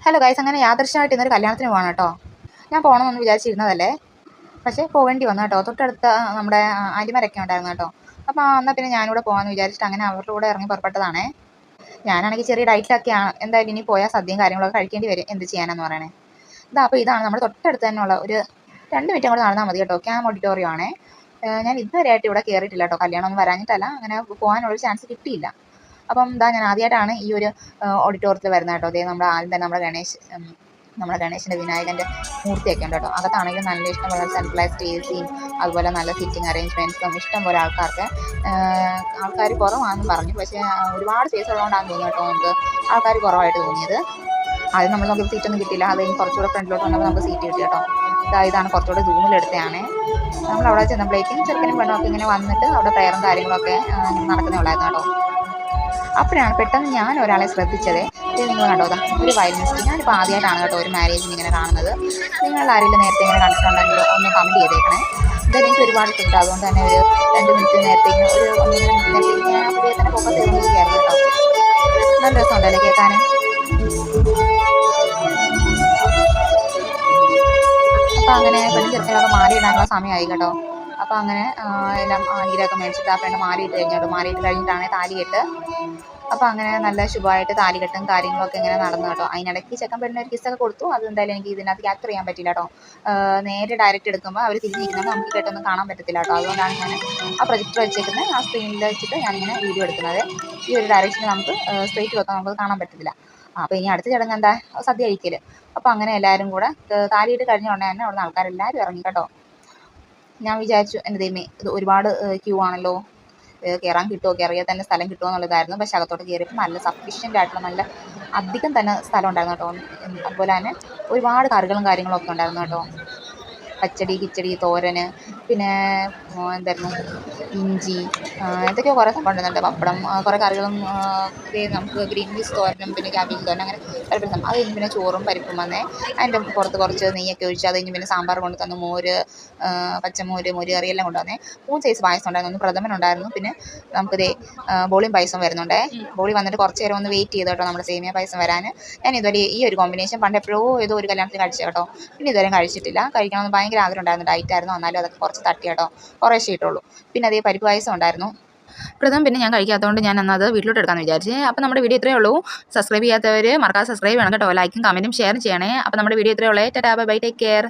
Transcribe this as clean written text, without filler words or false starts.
Hello guys, അങ്ങനെ യാദൃശ്യമായിട്ട് ഇന്നൊരു കല്യാണത്തിന് പോകണം കേട്ടോ. ഞാൻ പോകണമെന്ന് വിചാരിച്ചിരുന്നതല്ലേ, പക്ഷേ പോകേണ്ടി വന്നു കേട്ടോ. തൊട്ടടുത്ത നമ്മുടെ അലിമരൊക്കെ ഉണ്ടായിരുന്നു കേട്ടോ. അപ്പോൾ എന്നാൽ പിന്നെ ഞാനിവിടെ പോകാമെന്ന് വിചാരിച്ചിട്ട് അങ്ങനെ അവരുടെ കൂടെ ഇറങ്ങി പുറപ്പെട്ടതാണേ. ഞാനാണെങ്കിൽ ചെറിയ ഡയറ്റിലൊക്കെയാണ്. എന്തായാലും ഇനി പോയാൽ സദ്യയും കാര്യങ്ങളൊക്കെ കഴിക്കേണ്ടി വരും. എന്ത് ചെയ്യാനെന്ന് പറയണേ. അപ്പോൾ ഇതാണ് നമ്മുടെ തൊട്ടടുത്ത് തന്നെയുള്ള ഒരു 2 മിനിറ്റ് അങ്ങോട്ട് നടന്നാൽ മതി കേട്ടോ. ക്യാം ഓഡിറ്റോറിയം ആണേ. ഞാൻ ഇതുവരെയായിട്ട് ഇവിടെ കയറിയിട്ടില്ല കേട്ടോ. കല്യാണമൊന്നും വരാഞ്ഞിട്ടല്ല, അങ്ങനെ പോകാനുള്ളൊരു ചാൻസ് കിട്ടിയില്ല. അപ്പം ഞാൻ ആദ്യമായിട്ടാണ് ഈ ഒരു ഓഡിറ്റോറിയത്തിൽ വരുന്നത് കേട്ടോ. അതേ നമ്മുടെ ആദ്യം തന്നെ നമ്മുടെ ഗണേശൻ്റെ വിനായകൻ്റെ മൂർത്തിയൊക്കെ ഉണ്ട് കേട്ടോ. അകത്താണെങ്കിലും നല്ല ഇഷ്ടം പോലെ സെൻട്രലൈസ്ഡ് AC അതുപോലെ നല്ല സിറ്റിംഗ് അറേഞ്ച്മെൻറ്റ്സും ഇഷ്ടം പോലെ ആൾക്കാർ കുറവാണെന്ന് പറഞ്ഞു. പക്ഷേ ഒരുപാട് സ്പേസ് ഉള്ളതുകൊണ്ടാണെന്ന് തോന്നുന്നു കേട്ടോ നമുക്ക് ആൾക്കാർ കുറവായിട്ട് തോന്നിയത്. ആദ്യം നമ്മൾ നമുക്ക് സീറ്റൊന്നും കിട്ടിയില്ല. അത് കഴിഞ്ഞ് കുറച്ചുകൂടെ ഫ്രണ്ടിലോട്ട് വന്നപ്പോൾ നമുക്ക് സീറ്റ് കിട്ടി കേട്ടോ. ഇതാണ് കുറച്ചുകൂടെ സൂമിലെടുത്തതാണ്. നമ്മളവിടെ ചെന്നപ്പോഴേക്കും ചെറുക്കനും പെണ്ണൊക്കെ ഇങ്ങനെ വന്നിട്ട് അവിടെ പ്രയറും കാര്യങ്ങളൊക്കെ നടക്കുന്നേ ഉള്ളായിരുന്നു കേട്ടോ. അപ്പോഴാണ് പെട്ടെന്ന് ഞാൻ ഒരാളെ ശ്രദ്ധിച്ചത്. ഇത് നിങ്ങൾ കണ്ടോ, ഒരു വയലിനിസ്റ്റ്. ഞാനിപ്പോൾ ആദ്യമായിട്ടാണ് കേട്ടോ ഒരു മാരേജിന് ഇങ്ങനെ കാണുന്നത്. നിങ്ങൾ ആരെങ്കിലും നേരത്തെ ഇങ്ങനെ കണ്ടിട്ടുണ്ടെങ്കിൽ ഒന്ന് കമൻറ്റ് ചെയ്തേക്കണേ. എന്തായാലും എനിക്ക് ഒരുപാട് ഇഷ്ടപ്പെട്ടു. അതുകൊണ്ട് തന്നെ ഒരു 2 മിനിറ്റ് നേരത്തെ ഒരു 1 മിനിറ്റ് നേരത്തെ ഇങ്ങനെ പുതിയ തന്നെ ഫോക്കസ് ചെയ്തുകൊണ്ടിരിക്കുകയായിരുന്നു കേട്ടോ. നല്ല രസമുണ്ടല്ലേ കേൾക്കാൻ. അപ്പോൾ അങ്ങനെ പെണ്ണും ചെറുക്കനൊക്കെ മാലയിടാനുള്ള സമയമായി കേട്ടോ. അപ്പോൾ അങ്ങനെ എല്ലാം നീരൊക്കെ മേടിച്ചിട്ട് ആ പെണ്ണ് മാലയിട്ട് കഴിഞ്ഞോട്ടോ. മാലയിട്ട് കഴിഞ്ഞിട്ടാണ് താലികെട്ട്. അപ്പോൾ അങ്ങനെ നല്ല ശുഭമായിട്ട് താലികെട്ടും കാര്യങ്ങളൊക്കെ ഇങ്ങനെ നടന്നു കേട്ടോ. അതിനിടയ്ക്ക് ചെക്കൻ പെണ്ണിന് ഒരു കിസ്സൊക്കെ കൊടുത്തു. അത് എന്തായാലും എനിക്ക് ഇതിനകത്ത് ക്യാപ്ചർ ചെയ്യാൻ പറ്റില്ല കേട്ടോ. നേരെ ഡയറക്റ്റ് എടുക്കുമ്പോൾ അവർ തിരിഞ്ഞിരിക്കുന്നത് നമുക്ക് കേട്ടൊന്നും കാണാൻ പറ്റത്തില്ല കേട്ടോ. അതുകൊണ്ടാണ് ഞാൻ ആ പ്രൊജക്ടർ വെച്ചേക്കുന്നത്. ആ സ്ക്രീനിൽ വെച്ചിട്ട് ഞാനിങ്ങനെ വീഡിയോ എടുക്കുന്നത്. ഈ ഒരു ഡയറക്ഷനിൽ നമുക്ക് സ്ട്രേറ്റ് വെക്കാൻ നമുക്ക് കാണാൻ പറ്റത്തില്ല. അപ്പോൾ ഇനി അടുത്ത ചടങ്ങ് എന്താ, സദ്യ കഴിക്കൽ. അപ്പോൾ അങ്ങനെ എല്ലാവരും കൂടെ താലിയിട്ട് കഴിഞ്ഞ ഉടനെ തന്നെ അവിടുന്ന് ആൾക്കാരെല്ലാവരും ഇറങ്ങി കേട്ടോ. ഞാൻ വിചാരിച്ചു എൻ്റെ ദൈവമേ ഇത് ഒരുപാട് ക്യൂ ആണല്ലോ, കയറാൻ കിട്ടുമോ, കയറിയാൽ തന്നെ സ്ഥലം കിട്ടുമോ എന്നുള്ളതായിരുന്നു. പക്ഷേ അകത്തോട്ട് കയറിയപ്പോൾ നല്ല സഫീഷ്യൻ്റ് ആയിട്ടുള്ള നല്ല അധികം തന്നെ സ്ഥലം ഉണ്ടായിരുന്നു കേട്ടോ. അതുപോലെ തന്നെ ഒരുപാട് കറികളും കാര്യങ്ങളൊക്കെ ഉണ്ടായിരുന്നു കേട്ടോ. പച്ചടി, കിച്ചടി, തോരന്, പിന്നെ എന്തായിരുന്നു ഇഞ്ചി, എന്തൊക്കെയോ കുറേ സംഭവം ഉണ്ടായിരുന്നുണ്ട്. പപ്പടം, കുറേ കറികളും, നമുക്ക് ഗ്രീൻ പീസ് തോരനും പിന്നെ ക്യാബേജ് തോരനും അങ്ങനെ പല സംഭവം. അത് കഴിഞ്ഞ് പിന്നെ ചോറും പരിപ്പും വന്നേ. അതിൻ്റെ പുറത്ത് കുറച്ച് നെയ്യൊക്കെ ഒഴിച്ച് അത് കഴിഞ്ഞ് പിന്നെ സാമ്പാർ കൊണ്ട് തന്നു. മോര്, പച്ചമോര്, മോര് കറി എല്ലാം കൊണ്ടുവന്നേ. 3 സൈസ് പായസം ഉണ്ടായിരുന്നു. ഒന്ന് പ്രഥമനുണ്ടായിരുന്നു, പിന്നെ നമുക്കിതേ ബോളിയും പായസം വരുന്നുണ്ടേ. ബോളി വന്നിട്ട് കുറച്ച് നേരം ഒന്ന് വെയിറ്റ് ചെയ്ത് കേട്ടോ നമ്മുടെ സേമിയ പായസം വരാൻ. ഞാൻ ഇതുവരെ ഈ ഒരു കോമ്പിനേഷൻ പണ്ട് എപ്പോഴോ ഏതോ ഒരു കല്യാണത്തിന് കഴിച്ചു കേട്ടോ. പിന്നെ ഇതുവരെ കഴിച്ചിട്ടില്ല. കഴിക്കണമെന്ന് ഭയങ്കര ആഗ്രഹം ഉണ്ടായിരുന്നു. ഡയറ്റായിരുന്നു, എന്നാലും അതൊക്കെ കുറച്ച് തട്ടി കേട്ടോ. കുറേശ്ശേ ഇട്ടുള്ളൂ. പിന്നെ അതേ പരിപ്പ് പായസം ഉണ്ടായിരുന്നു. പ്രഥമൻ പിന്നെ ഞാൻ കഴിക്കാത്തതുകൊണ്ട് ഞാൻ അന്നത് വീട്ടിലോട്ട് എടുക്കാമെന്ന് വിചാരിച്ചു. അപ്പോൾ നമ്മുടെ വീഡിയോ ഇത്രയേ ഉള്ളൂ. സബ്സ്ക്രൈബ് ചെയ്യാത്തവർ മറക്കാതെ സബ്സ്ക്രൈബ് ചെയ്യണം കേട്ടോ. ലൈക്കും കമൻറ്റും ഷെയർ ചെയ്യണേ. അപ്പോൾ നമ്മുടെ വീഡിയോ ഇത്രയേ ഉള്ളൂ. Tata, bye, take care.